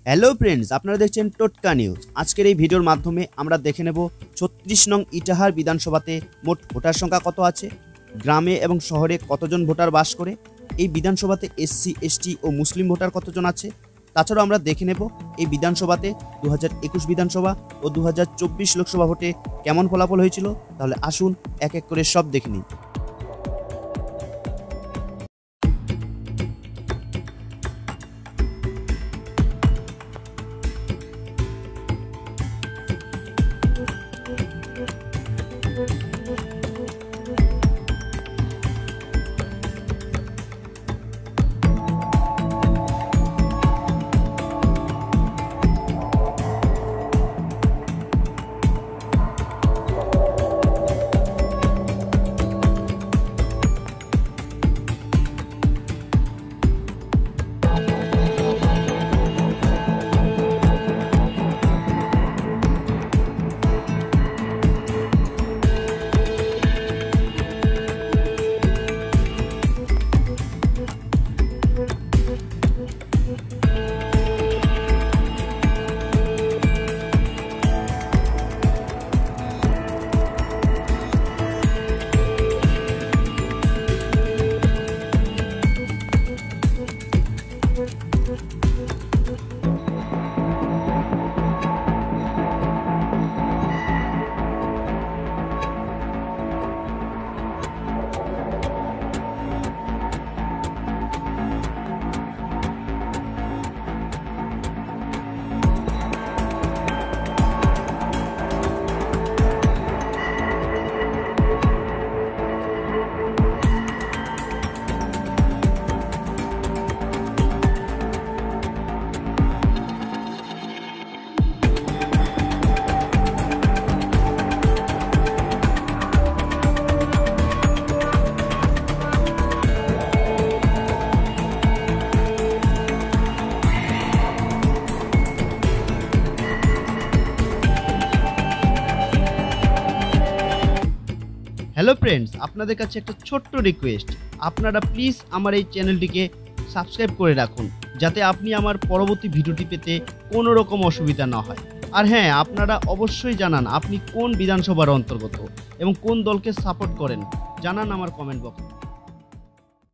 Hello friends, আপনারা দেখছেন টোটকা নিউজ। আজকের এই ভিডিওর মাধ্যমে আমরা দেখে নেব ৩৬ নং ইটাহার বিধানসভাতে মোট ভোটার সংখ্যা কত আছে, গ্রামে এবং শহরে কতজন ভোটার বাস করে, এই বিধানসভাতে এসসি এসটি ও মুসলিম ভোটার কতজন আছে। তাছাড়াও আমরা দেখে নেব এই বিধানসভাতে 2021 বিধানসভা ও 2024 লোকসভা ভোটে কেমন ফলাফল হয়েছিল। তাহলে আসুন এক এক করে সব দেখে নিই। হ্যালো ফ্রেন্ডস, আপনাদের কাছে একটা ছোট্ট রিকোয়েস্ট, আপনারা প্লিজ আমার এই চ্যানেলটিকে সাবস্ক্রাইব করে রাখুন, যাতে আপনি আমার পরবর্তী ভিডিওটি পেতে কোনো রকম অসুবিধা না হয়। আর হ্যাঁ, আপনারা অবশ্যই জানান আপনি কোন বিধানসভার অন্তর্গত এবং কোন দলকে সাপোর্ট করেন, জানান আমার কমেন্ট বক্সে।